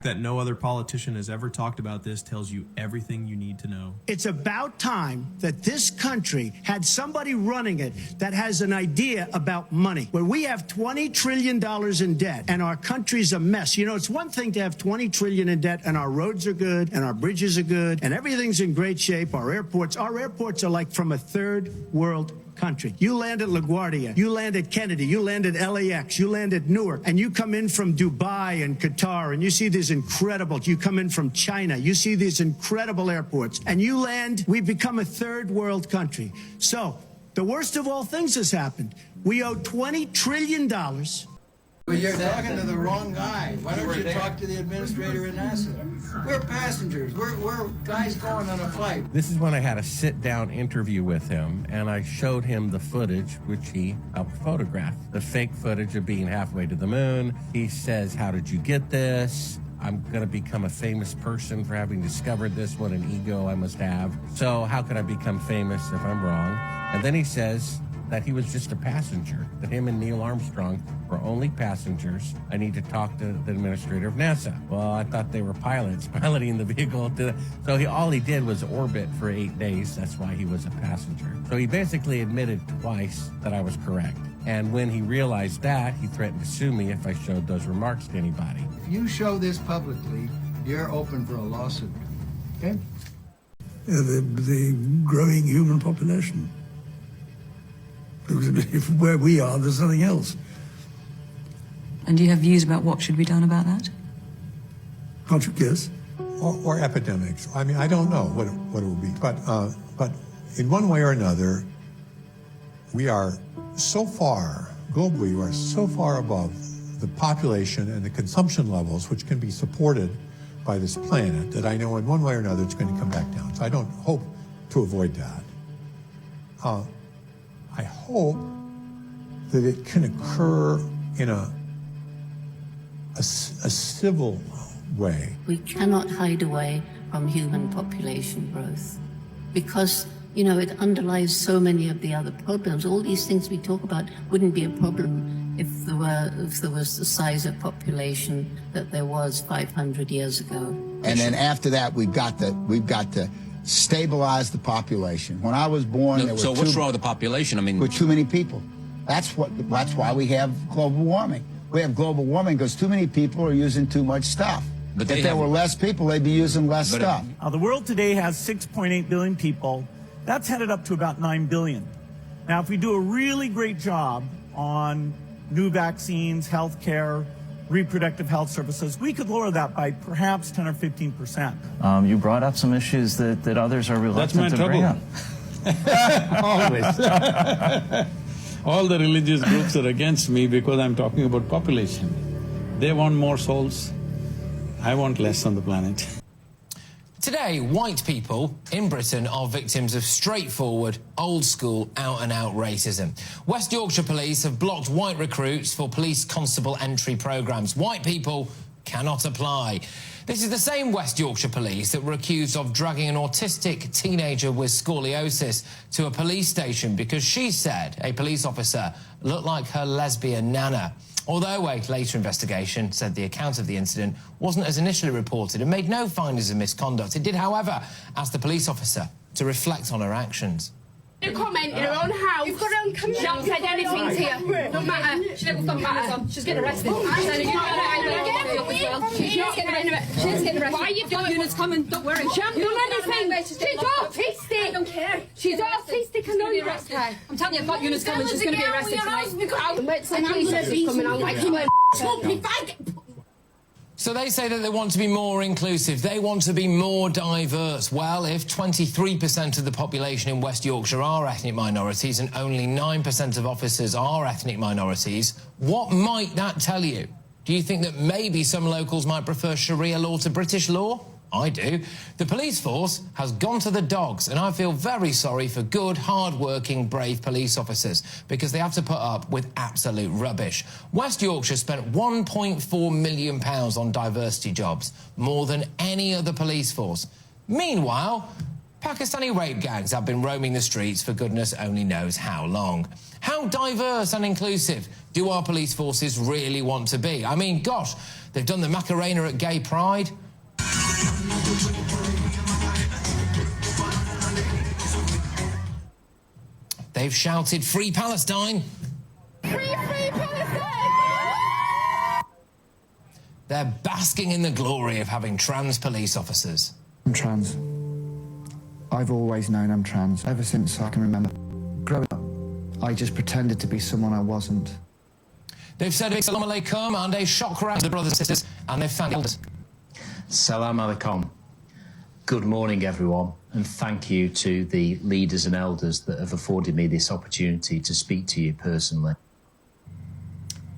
That no other politician has ever talked about this tells you everything you need to know. It's about time that this country had somebody running it that has an idea about money. Where we have $20 trillion in debt and our country's a mess. You know, it's one thing to have $20 trillion in debt and our roads are good and our bridges are good and everything's in great shape. Our airports are like from a third world country. You land at LaGuardia, you land at Kennedy, you land at LAX, you land at Newark, and you come in from Dubai and Qatar, and you see these incredible, you come in from China, you see these incredible airports, and you land, we become a third world country. So, the worst of all things has happened. We owe $20 trillion. Well, you're talking to the wrong guy. Why don't you talk to the administrator at NASA? We're passengers. We're guys going on a flight. This is when I had a sit-down interview with him, and I showed him the footage, which he helped photograph. The fake footage of being halfway to the moon. He says, "How did you get this? I'm going to become a famous person for having discovered this. What an ego I must have. So how could I become famous if I'm wrong?" And then he says that he was just a passenger, that him and Neil Armstrong were only passengers. I need to talk to the administrator of NASA. Well, I thought they were pilots piloting the vehicle. So all he did was orbit for 8 days. That's why he was a passenger. So he basically admitted twice that I was correct. And when he realized that, he threatened to sue me if I showed those remarks to anybody. If you show this publicly, you're open for a lawsuit. Okay? The growing human population. Because where we are, there's nothing else. And do you have views about what should be done about that? Can't you guess? Or epidemics. I mean, I don't know what it will be. But in one way or another, we are so far, globally, we are so far above the population and the consumption levels which can be supported by this planet that I know in one way or another it's going to come back down. So I don't hope to avoid that. I hope that it can occur in a civil way. We cannot hide away from human population growth because, you know, it underlies so many of the other problems. All these things we talk about wouldn't be a problem if there was the size of population that there was 500 years ago. And then after that, we've got to stabilize the population. When I was born, there were so what's wrong with the population? I mean, with too many people. That's why we have global warming. We have global warming because too many people are using too much stuff. But if there were less people, they'd be using less stuff. The world today has 6.8 billion people. That's headed up to about 9 billion. Now, if we do a really great job on new vaccines, health care, reproductive health services, we could lower that by perhaps 10 or 15%. You brought up some issues that others are reluctant to bring up. Always. All the religious groups are against me because I'm talking about population. They want more souls. I want less on the planet. Today, white people in Britain are victims of straightforward, old-school, out-and-out racism. West Yorkshire Police have blocked white recruits for police constable entry programmes. White people cannot apply. This is the same West Yorkshire Police that were accused of dragging an autistic teenager with scoliosis to a police station because she said a police officer looked like her lesbian nana. Although a later investigation said the account of the incident wasn't as initially reported and made no findings of misconduct, it did, however, ask the police officer to reflect on her actions. You comment in her own house. You've got her own camera. She hasn't said anything to you. Don't matter. She never done matter. She's getting arrested. She's getting arrested. Why are you doing it? Units coming. Don't worry. She hasn't done anything. She's autistic. I don't care. She's autistic and don't arrest her. I'm telling you, I've got units coming. She's going to be arrested tonight. Wait till the police coming out like you. So they say that they want to be more inclusive, they want to be more diverse. Well, if 23% of the population in West Yorkshire are ethnic minorities and only 9% of officers are ethnic minorities, what might that tell you? Do you think that maybe some locals might prefer Sharia law to British law? I do. The police force has gone to the dogs, and I feel very sorry for good, hard-working, brave police officers because they have to put up with absolute rubbish. West Yorkshire spent £1.4 million on diversity jobs, more than any other police force. Meanwhile, Pakistani rape gangs have been roaming the streets for goodness only knows how long. How diverse and inclusive do our police forces really want to be? I mean, gosh, they've done the Macarena at Gay Pride. They've shouted, "Free Palestine!" Free Palestine! They're basking in the glory of having trans police officers. I'm trans. I've always known I'm trans, ever since I can remember. Growing up, I just pretended to be someone I wasn't. They've said Salam Alaikum and a shock round to the brothers and sisters, and they've found elders. Salam Alaikum. Good morning, everyone, and thank you to the leaders and elders that have afforded me this opportunity to speak to you personally.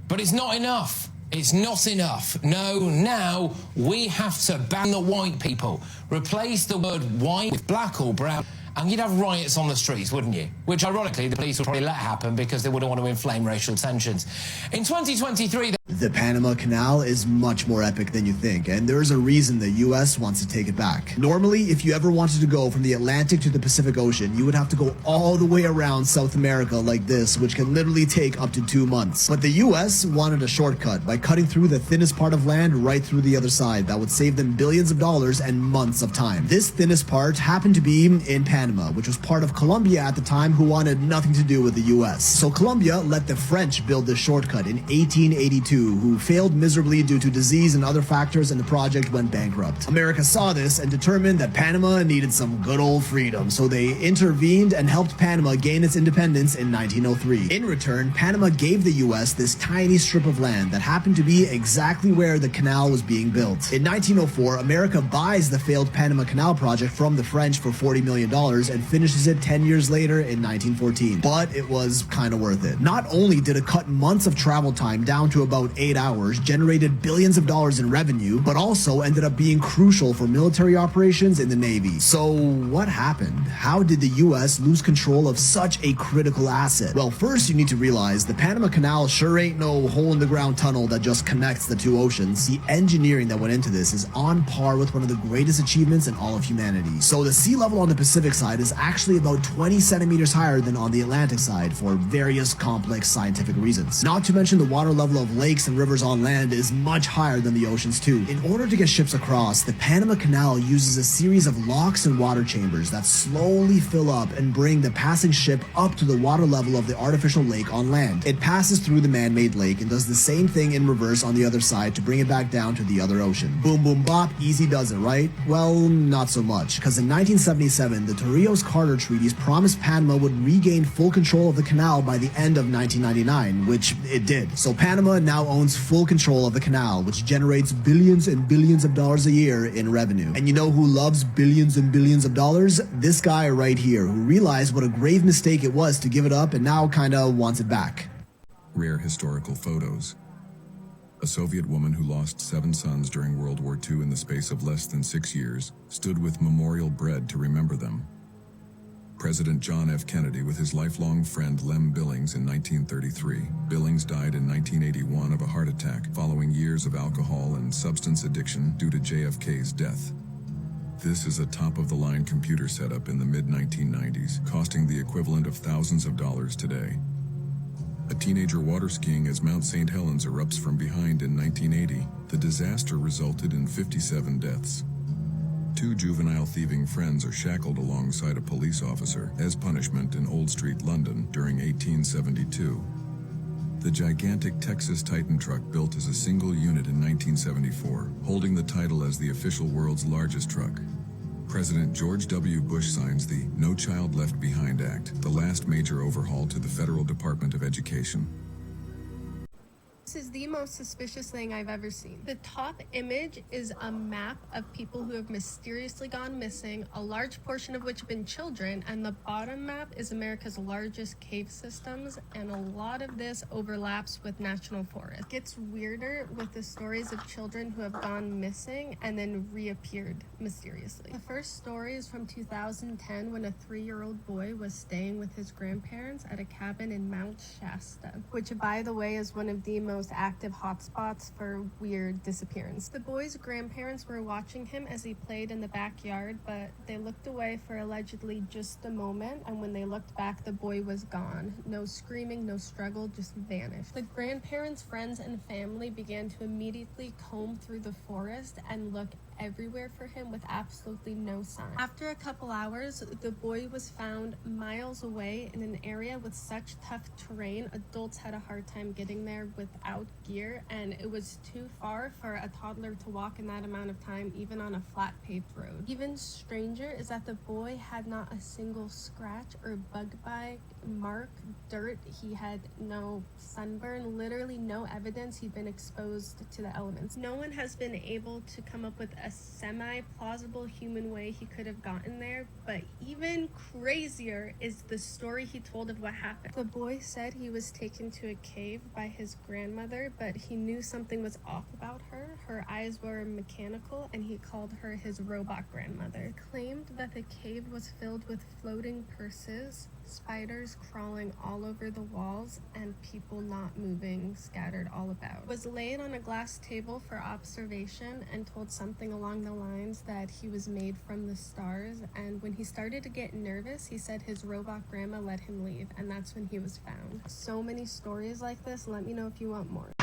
But it's not enough. It's not enough. No, now we have to ban the white people. Replace the word white with black or brown, and you'd have riots on the streets, wouldn't you? Which, ironically, the police would probably let happen because they wouldn't want to inflame racial tensions. In 2023... The Panama Canal is much more epic than you think, and there is a reason the U.S. wants to take it back. Normally, if you ever wanted to go from the Atlantic to the Pacific Ocean, you would have to go all the way around South America like this, which can literally take up to 2 months. But the U.S. wanted a shortcut by cutting through the thinnest part of land right through the other side that would save them billions of dollars and months of time. This thinnest part happened to be in Panama, which was part of Colombia at the time, who wanted nothing to do with the U.S. So Colombia let the French build this shortcut in 1882, who failed miserably due to disease and other factors, and the project went bankrupt. America saw this and determined that Panama needed some good old freedom, so they intervened and helped Panama gain its independence in 1903. In return, Panama gave the U.S. this tiny strip of land that happened to be exactly where the canal was being built. In 1904, America buys the failed Panama Canal project from the French for $40 million and finishes it 10 years later in 1914. But it was kind of worth it. Not only did it cut months of travel time down to about 8 hours, generated billions of dollars in revenue, but also ended up being crucial for military operations in the Navy. So what happened? How did the U.S. lose control of such a critical asset? Well, first you need to realize the Panama Canal sure ain't no hole-in-the-ground tunnel that just connects the two oceans. The engineering that went into this is on par with one of the greatest achievements in all of humanity. So the sea level on the Pacific side is actually about 20 centimeters higher than on the Atlantic side for various complex scientific reasons. Not to mention the water level of lakes and rivers on land is much higher than the oceans too. In order to get ships across, the Panama Canal uses a series of locks and water chambers that slowly fill up and bring the passing ship up to the water level of the artificial lake on land. It passes through the man-made lake and does the same thing in reverse on the other side to bring it back down to the other ocean. Boom, boom, bop, easy does it, right? Well, not so much, because in 1977, the Torrijos-Carter treaties promised Panama would regain full control of the canal by the end of 1999, which it did. So Panama now owns full control of the canal, which generates billions and billions of dollars a year in revenue. And you know who loves billions and billions of dollars? This guy right here, who realized what a grave mistake it was to give it up and now kinda wants it back. Rare historical photos. A Soviet woman who lost 7 sons during World War II in the space of less than 6 years stood with memorial bread to remember them. President John F. Kennedy with his lifelong friend Lem Billings in 1933. Billings died in 1981 of a heart attack following years of alcohol and substance addiction due to JFK's death. This is a top-of-the-line computer setup in the mid-1990s, costing the equivalent of thousands of dollars today. A teenager water skiing as Mount St. Helens erupts from behind in 1980. The disaster resulted in 57 deaths. 2 juvenile thieving friends are shackled alongside a police officer as punishment in Old Street, London during 1872. The gigantic Texas Titan truck built as a single unit in 1974, holding the title as the official world's largest truck. President George W. Bush signs the No Child Left Behind Act, the last major overhaul to the Federal Department of Education. This is the most suspicious thing I've ever seen. The top image is a map of people who have mysteriously gone missing, a large portion of which have been children, and the bottom map is America's largest cave systems, and a lot of this overlaps with national forests. It gets weirder with the stories of children who have gone missing and then reappeared mysteriously. The first story is from 2010 when a 3-year-old boy was staying with his grandparents at a cabin in Mount Shasta, which by the way is one of the most most active hotspots for weird disappearance. The boy's grandparents were watching him as he played in the backyard, but they looked away for allegedly just a moment, and when they looked back, the boy was gone. No screaming, no struggle, just vanished. The grandparents, friends, and family began to immediately comb through the forest and look everywhere for him with absolutely no sign. After a couple hours, the boy was found miles away in an area with such tough terrain, adults had a hard time getting there without gear, and it was too far for a toddler to walk in that amount of time, even on a flat paved road. Even stranger is that the boy had not a single scratch or bug bite, mark, dirt. He had no sunburn, literally no evidence he'd been exposed to the elements. No one has been able to come up with a semi-plausible human way he could have gotten there, but even crazier is the story he told of what happened. The boy said he was taken to a cave by his grandmother, but he knew something was off about her. Her eyes were mechanical, and he called her his robot grandmother. He claimed that the cave was filled with floating purses, spiders crawling all over the walls, and people not moving, scattered all about. Was laid on a glass table for observation and told something along the lines that he was made from the stars, and when he started to get nervous, he said his robot grandma let him leave, and that's when he was found. So many stories like this. Let me know if you want more.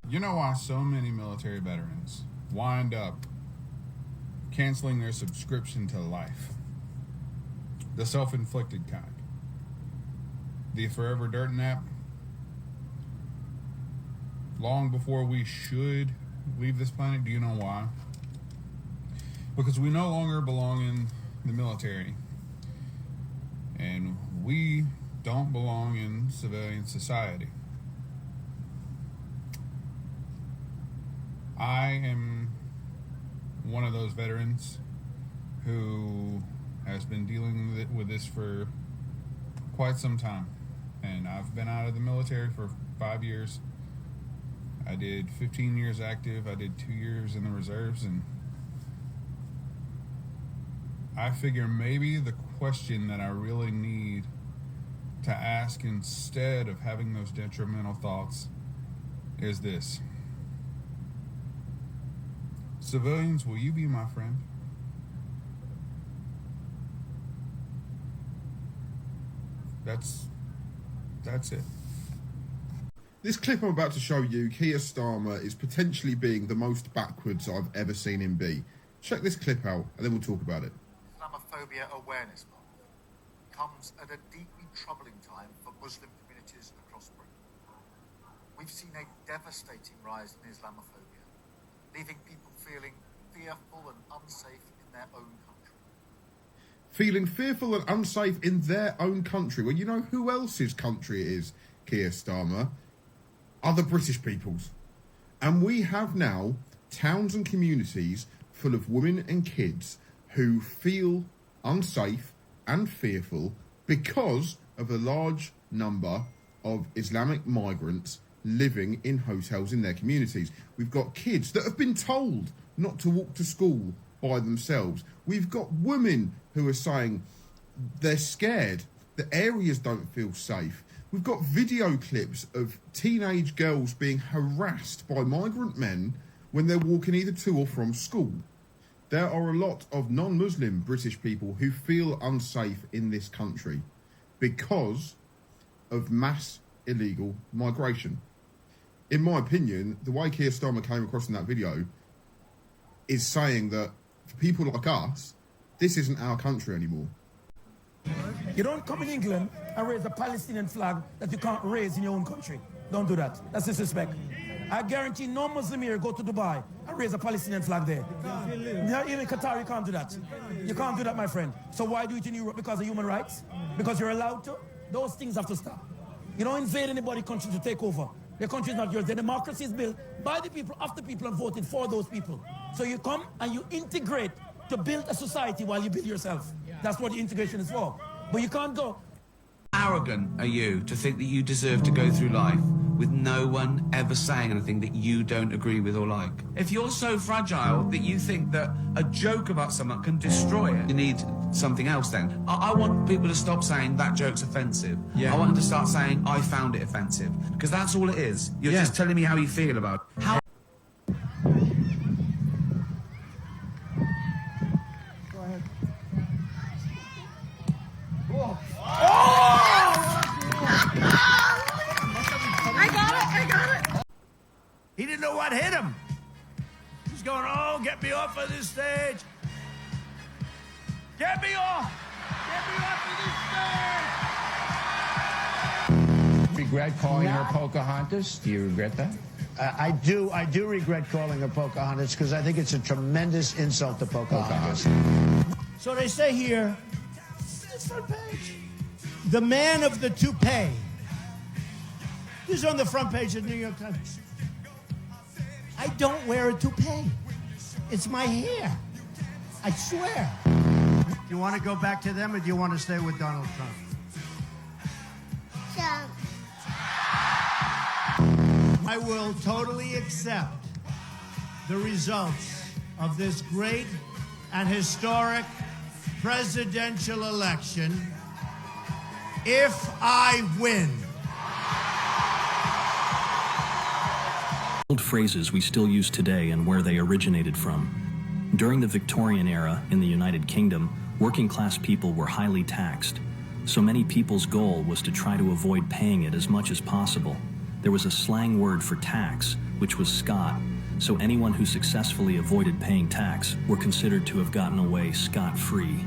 You know why so many military veterans wind up canceling their subscription to life? The self-inflicted kind. The Forever Dirt nap. Long before we should leave this planet. Do you know why? Because we no longer belong in the military. And we don't belong in civilian society. I am one of those veterans who has been dealing with this for quite some time. And I've been out of the military for 5 years. I did 15 years active. I did 2 years in the reserves. And I figure maybe the question that I really need to ask instead of having those detrimental thoughts is this. Civilians, will you be my friend? That's it. This clip I'm about to show you, Keir Starmer is potentially being the most backwards I've ever seen him be. Check this clip out and then we'll talk about it. Islamophobia Awareness Month comes at a deeply troubling time for Muslim communities across Britain. We've seen a devastating rise in Islamophobia, leaving people feeling fearful and unsafe in their own country. Feeling fearful and unsafe in their own country. Well, you know who else's country it is, Keir Starmer? Other British peoples. And we have now towns and communities full of women and kids who feel unsafe and fearful because of a large number of Islamic migrants living in hotels in their communities. We've got kids that have been told not to walk to school by themselves. We've got women who are saying they're scared, the areas don't feel safe. We've got video clips of teenage girls being harassed by migrant men when they're walking either to or from school. There are a lot of non-Muslim British people who feel unsafe in this country because of mass illegal migration. In my opinion, the way Keir Starmer came across in that video is saying that for people like us, this isn't our country anymore. You don't come in England and raise a Palestinian flag that you can't raise in your own country. Don't do that. That's disrespect. I guarantee no Muslim here go to Dubai and raise a Palestinian flag there. Even in Qatar, you can't do that. You can't do that, my friend. So why do it in Europe? Because of human rights? Because you're allowed to? Those things have to stop. You don't invade anybody's country to take over. The country is not yours. The democracy is built by the people, of the people, and voted for those people. So you come and you integrate to build a society while you build yourself. That's what the integration is for. But you can't go. Arrogant are you to think that you deserve to go through life with no one ever saying anything that you don't agree with or like? If you're so fragile that you think that a joke about someone can destroy it, you need something else then. I want people to stop saying that joke's offensive. I want them to start saying I found it offensive. Because that's all it is. You're just telling me how you feel about it. How I got it. He didn't know what hit him. He's going, oh, get me off of this stage. Get me off. Get me off of this stage. Regret calling her Pocahontas? Do you regret that? I do regret calling her Pocahontas because I think it's a tremendous insult to Pocahontas. So they say here, this front page, the man of the toupee. This is on the front page of the New York Times. I don't wear a toupee. It's my hair. I swear. Do you want to go back to them or do you want to stay with Donald Trump? Trump. I will totally accept the results of this great and historic presidential election if I win. Old phrases we still use today and where they originated from. During the Victorian era in the United Kingdom, working class people were highly taxed. So many people's goal was to try to avoid paying it as much as possible. There was a slang word for tax, which was scot, so anyone who successfully avoided paying tax were considered to have gotten away scot-free.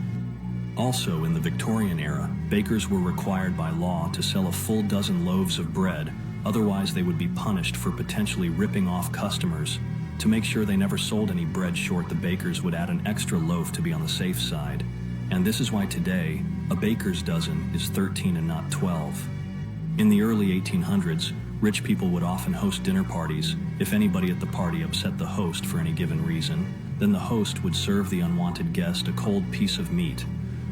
Also, in the Victorian era, bakers were required by law to sell a full dozen loaves of bread, otherwise they would be punished for potentially ripping off customers. To make sure they never sold any bread short, the bakers would add an extra loaf to be on the safe side. And this is why today, a baker's dozen is 13 and not 12. In the early 1800s, rich people would often host dinner parties. If anybody at the party upset the host for any given reason, then the host would serve the unwanted guest a cold piece of meat,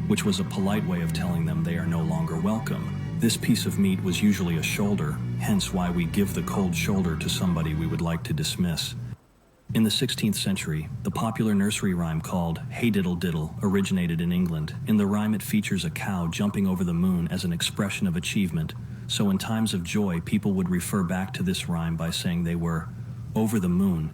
which was a polite way of telling them they are no longer welcome. This piece of meat was usually a shoulder, hence why we give the cold shoulder to somebody we would like to dismiss. In the 16th century, the popular nursery rhyme called Hey Diddle Diddle originated in England. In the rhyme, it features a cow jumping over the moon as an expression of achievement. So in times of joy, people would refer back to this rhyme by saying they were over the moon.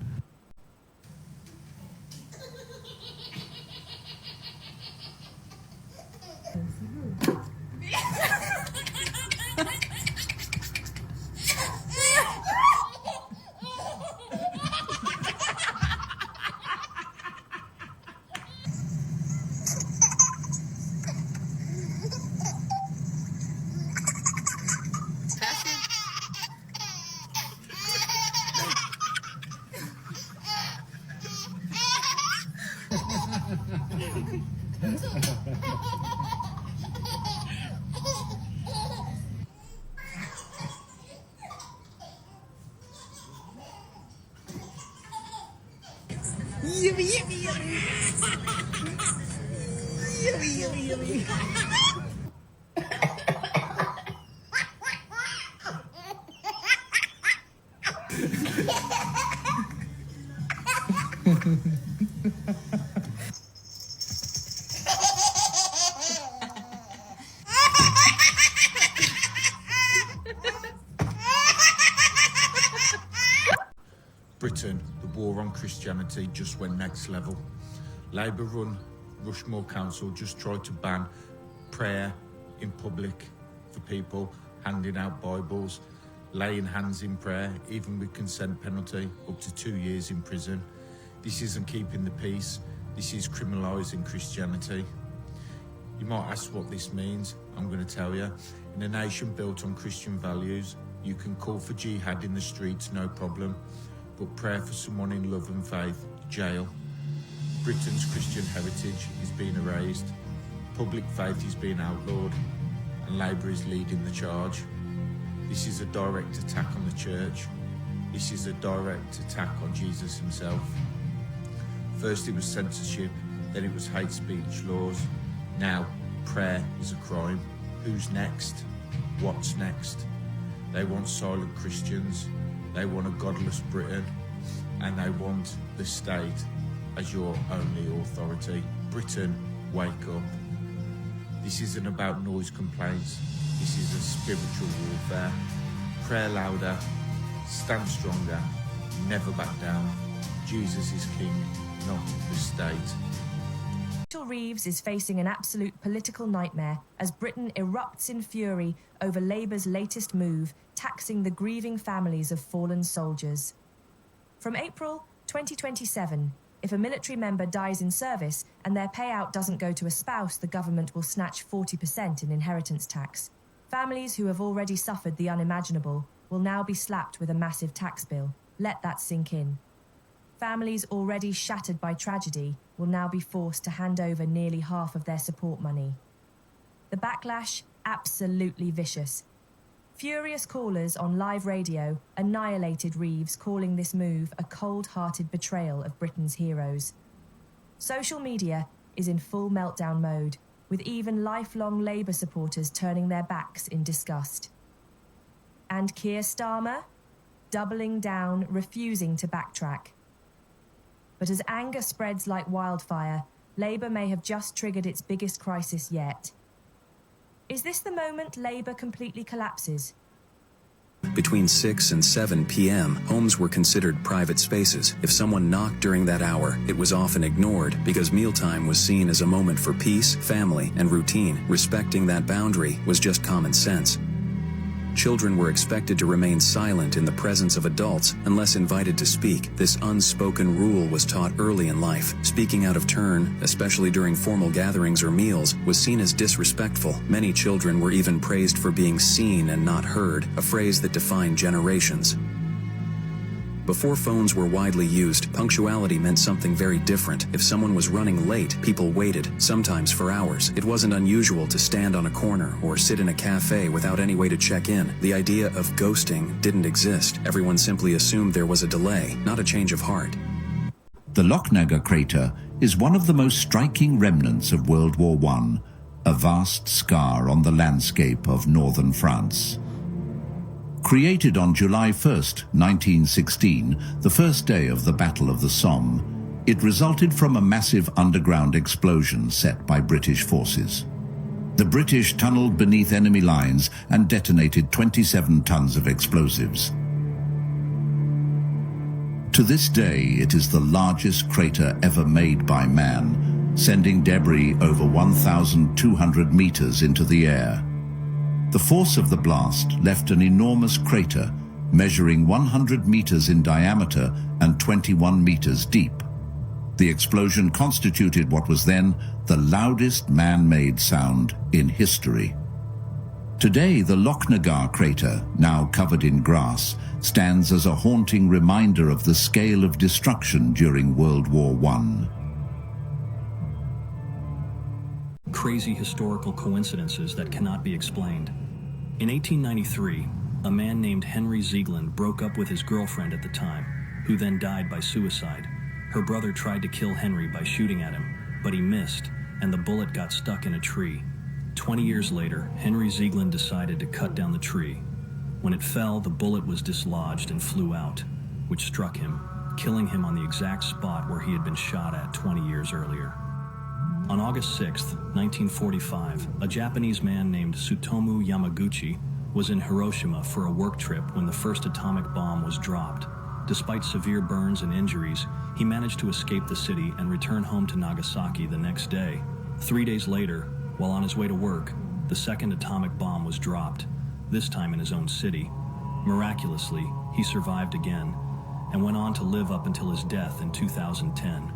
Yummy, yummy, yummy. Yummy, yummy, yummy. Britain, the war on Christianity just went next level. Labour-run Rushmore Council just tried to ban prayer in public for people, handing out Bibles, laying hands in prayer, even with consent penalty, up to 2 years in prison. This isn't keeping the peace, this is criminalising Christianity. You might ask what this means. I'm going to tell you. In a nation built on Christian values, you can call for jihad in the streets, no problem. But prayer for someone in love and faith, jail. Britain's Christian heritage is being erased. Public faith is being outlawed. And Labour is leading the charge. This is a direct attack on the church. This is a direct attack on Jesus himself. First it was censorship, then it was hate speech laws. Now, prayer is a crime. Who's next? What's next? They want silent Christians. They want a godless Britain, and they want the state as your only authority. Britain wake up. This isn't about noise complaints. This is a spiritual warfare. Pray louder, stand stronger, never back down. Jesus is king, not the state. Rachel Reeves is facing an absolute political nightmare as Britain erupts in fury over Labour's latest move, taxing the grieving families of fallen soldiers. From April 2027, if a military member dies in service and their payout doesn't go to a spouse, the government will snatch 40% in inheritance tax. Families who have already suffered the unimaginable will now be slapped with a massive tax bill. Let that sink in. Families already shattered by tragedy will now be forced to hand over nearly half of their support money. The backlash, absolutely vicious. Furious callers on live radio annihilated Reeves, calling this move a cold-hearted betrayal of Britain's heroes. Social media is in full meltdown mode, with even lifelong Labour supporters turning their backs in disgust. And Keir Starmer, doubling down, refusing to backtrack. But as anger spreads like wildfire, Labour may have just triggered its biggest crisis yet. Is this the moment Labour completely collapses? Between 6 and 7 p.m., homes were considered private spaces. If someone knocked during that hour, it was often ignored because mealtime was seen as a moment for peace, family, and routine. Respecting that boundary was just common sense. Children were expected to remain silent in the presence of adults unless invited to speak. This unspoken rule was taught early in life. Speaking out of turn, especially during formal gatherings or meals, was seen as disrespectful. Many children were even praised for being seen and not heard, a phrase that defined generations. Before phones were widely used, punctuality meant something very different. If someone was running late, people waited, sometimes for hours. It wasn't unusual to stand on a corner or sit in a cafe without any way to check in. The idea of ghosting didn't exist. Everyone simply assumed there was a delay, not a change of heart. The Lochnagar crater is one of the most striking remnants of World War I, a vast scar on the landscape of northern France. Created on July 1st, 1916, the first day of the Battle of the Somme, it resulted from a massive underground explosion set by British forces. The British tunneled beneath enemy lines and detonated 27 tons of explosives. To this day, it is the largest crater ever made by man, sending debris over 1,200 meters into the air. The force of the blast left an enormous crater measuring 100 meters in diameter and 21 meters deep. The explosion constituted what was then the loudest man-made sound in history. Today, the Lochnagar crater, now covered in grass, stands as a haunting reminder of the scale of destruction during World War I. Crazy historical coincidences that cannot be explained. In 1893, a man named Henry Ziegland broke up with his girlfriend at the time, who then died by suicide. Her brother tried to kill Henry by shooting at him, but he missed, and the bullet got stuck in a tree. 20 years later, Henry Ziegland decided to cut down the tree. When it fell, the bullet was dislodged and flew out, which struck him, killing him on the exact spot where he had been shot at 20 years earlier. On August 6, 1945, a Japanese man named Tsutomu Yamaguchi was in Hiroshima for a work trip when the first atomic bomb was dropped. Despite severe burns and injuries, he managed to escape the city and return home to Nagasaki the next day. 3 days later, while on his way to work, the second atomic bomb was dropped, this time in his own city. Miraculously, he survived again and went on to live up until his death in 2010.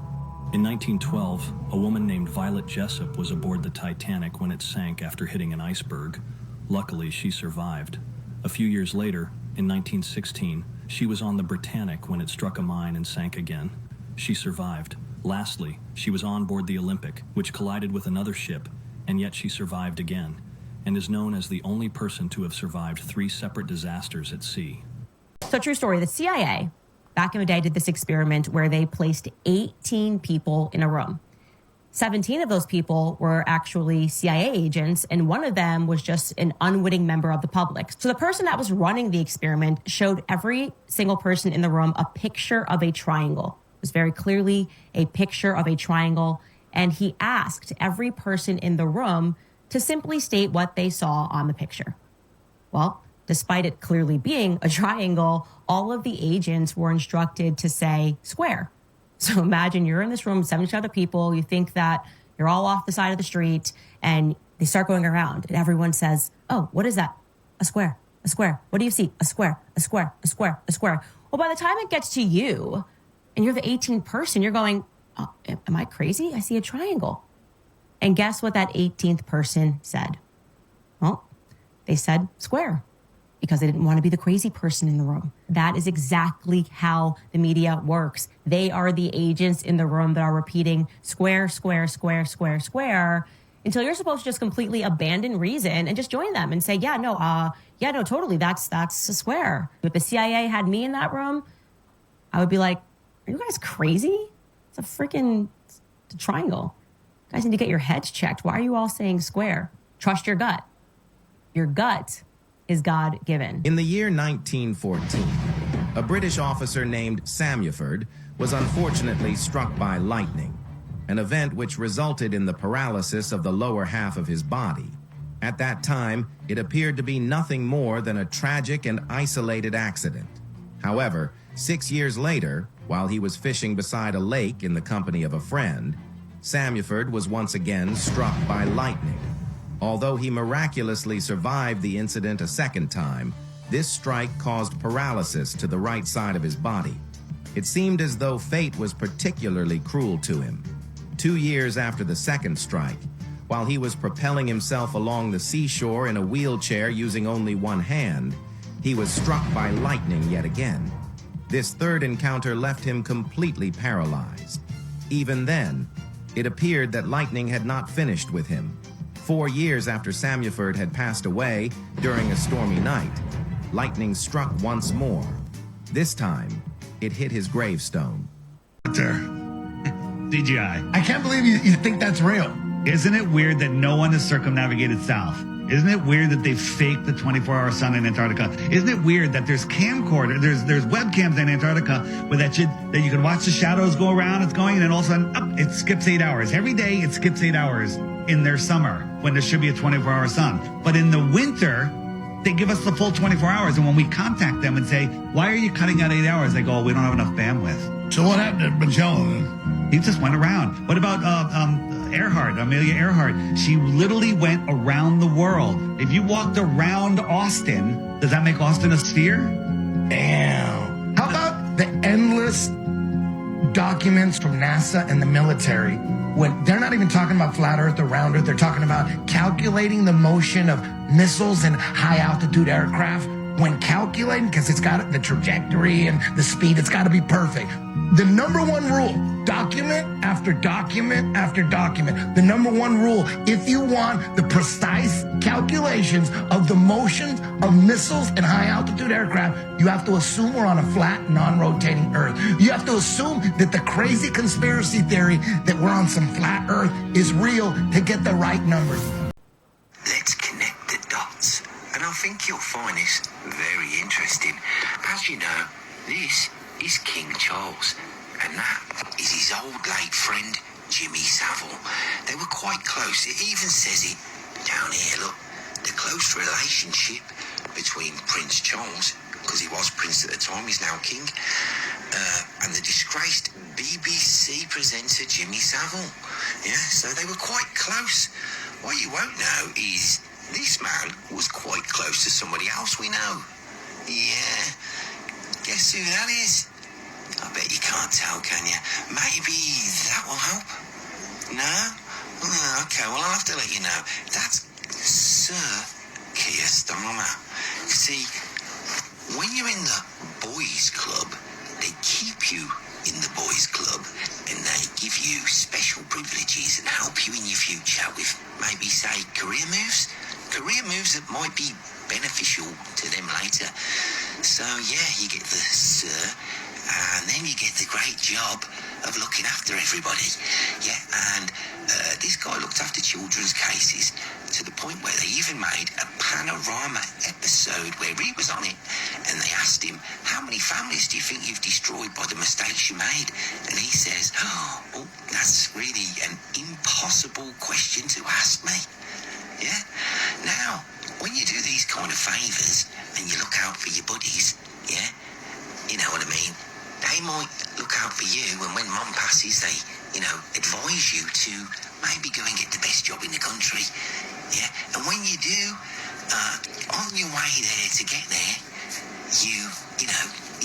In 1912, a woman named Violet Jessup was aboard the Titanic when it sank after hitting an iceberg. Luckily, she survived. A few years later, in 1916, she was on the Britannic when it struck a mine and sank again. She survived. Lastly, she was on board the Olympic, which collided with another ship, and yet she survived again, and is known as the only person to have survived 3 separate disasters at sea. So, true story, the CIA back in the day did this experiment where they placed 18 people in a room. 17 of those people were actually CIA agents, and one of them was just an unwitting member of the public. So the person that was running the experiment showed every single person in the room a picture of a triangle. It was very clearly a picture of a triangle, and he asked every person in the room to simply state what they saw on the picture. Well, despite it clearly being a triangle, all of the agents were instructed to say square. So imagine you're in this room, 70 other people, you think that you're all off the side of the street, and they start going around, and everyone says, oh, what is that? A square, a square. What do you see? A square, a square, a square, a square. Well, by the time it gets to you, and you're the 18th person, you're going, oh, am I crazy? I see a triangle. And guess what that 18th person said? Well, they said square because they didn't want to be the crazy person in the room. That is exactly how the media works. They are the agents in the room that are repeating square, square, square, square, square, until you're supposed to just completely abandon reason and just join them and say, no, totally, that's a square. If the CIA had me in that room, I would be like, are you guys crazy? It's a freaking triangle. You guys need to get your heads checked. Why are you all saying square? Trust your gut. Your gut is God-given. In the year 1914, a British officer named Samuford was unfortunately struck by lightning, an event which resulted in the paralysis of the lower half of his body. At that time, it appeared to be nothing more than a tragic and isolated accident. However, 6 years later, while he was fishing beside a lake in the company of a friend, Samuford was once again struck by lightning. Although he miraculously survived the incident a second time, this strike caused paralysis to the right side of his body. It seemed as though fate was particularly cruel to him. 2 years after the second strike, while he was propelling himself along the seashore in a wheelchair using only one hand, he was struck by lightning yet again. This third encounter left him completely paralyzed. Even then, it appeared that lightning had not finished with him. 4 years after Samuford had passed away during a stormy night, lightning struck once more. This time, it hit his gravestone. DJI. I can't believe you think that's real. Isn't it weird that no one has circumnavigated south? Isn't it weird that they faked the 24-hour sun in Antarctica? Isn't it weird that there's camcorder, there's webcams in Antarctica where that you can watch the shadows go around, it's going, and then all of a sudden, it skips 8 hours. Every day it skips 8 hours in their summer when there should be a 24-hour sun. But in the winter, they give us the full 24 hours. And when we contact them and say, why are you cutting out 8 hours? They go, we don't have enough bandwidth. So what happened to Magellan? He just went around. What about Amelia Earhart? She literally went around the world. If you walked around Austin, does that make Austin a sphere? Damn. How about the endless documents from NASA and the military when they're not even talking about flat Earth or round Earth, they're talking about calculating the motion of missiles and high altitude aircraft. When calculating, because it's got the trajectory and the speed, it's got to be perfect. The number one rule, document after document after document. The number one rule, if you want the precise calculations of the motions of missiles and high altitude aircraft, you have to assume we're on a flat, non-rotating Earth. You have to assume that the crazy conspiracy theory that we're on some flat Earth is real to get the right numbers. Let's connect the dots, and I think you'll find this very interesting. As you know, this is King Charles, and that is his old late friend, Jimmy Savile. They were quite close. It even says it down here, look, the close relationship between Prince Charles, because he was prince at the time, he's now king, and the disgraced BBC presenter Jimmy Savile. Yeah, so they were quite close. What you won't know is this man was quite close to somebody else we know. Yeah, guess who that is? I bet you can't tell, can you? Maybe that will help? No? Okay, well, I'll have to let you know. That's Sir Keir Starmer. See, when you're in the boys' club, they keep you in the boys' club and they give you special privileges and help you in your future with maybe, say, career moves that might be beneficial to them later. So, yeah, you get the Sir, and then you get the great job of looking after everybody. Yeah, and this guy looked after children's cases to the point where they even made a panorama episode where he was on it, and they asked him, how many families do you think you've destroyed by the mistakes you made? And he says, oh, that's really an impossible question to ask me. Yeah? Now, when you do these kind of favours and you look out for your buddies, yeah? You know what I mean? They might look out for you, and when mum passes, they, advise you to maybe go and get the best job in the country. Yeah? And when you do, on your way there to get there, you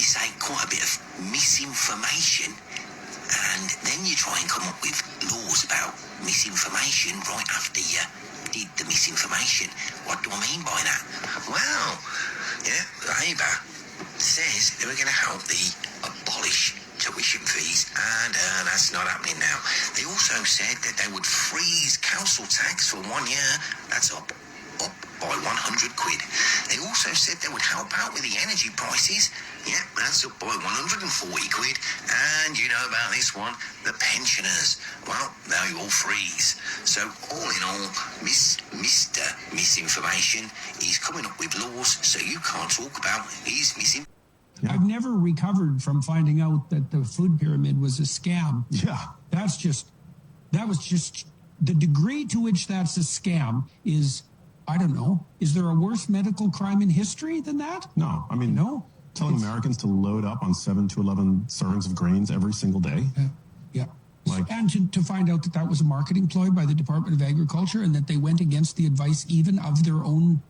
say quite a bit of misinformation, and then you try and come up with laws about misinformation right after you did the misinformation. What do I mean by that? Well, Labour says they were going to help abolish tuition fees, and that's not happening now. They also said that they would freeze council tax for 1 year. That's up by 100 quid. They also said they would help out with the energy prices. Yeah, that's up by 140 quid. And you know about this one, the pensioners. Well, now you'll freeze. So all in all, Mr. Misinformation is coming up with laws so you can't talk about his misinformation. I've never recovered from finding out that the food pyramid was a scam. Yeah. That was just the degree to which that's a scam is, I don't know. Is there a worse medical crime in history than that? No. I mean, telling Americans to load up on 7 to 11 servings of grains every single day. Yeah. And to find out that was a marketing ploy by the Department of Agriculture, and that they went against the advice even of their own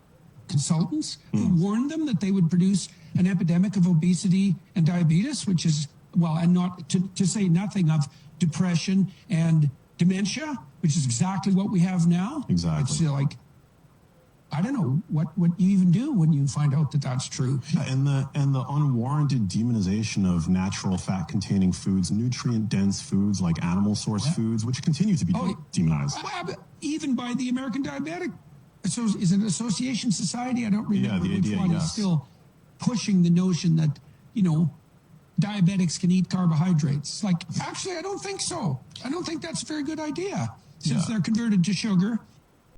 consultants who warned them that they would produce an epidemic of obesity and diabetes, which is, and not to say nothing of depression and dementia, which is exactly what we have now. Exactly. It's like, I don't know what you even do when you find out that that's true. And the unwarranted demonization of natural fat-containing foods, nutrient-dense foods like animal source foods, which continue to be demonized. Even by the American Diabetic. Is it Association Society? I don't remember which one is still pushing the notion that, diabetics can eat carbohydrates. It's like, actually, I don't think so. I don't think that's a very good idea, since they're converted to sugar.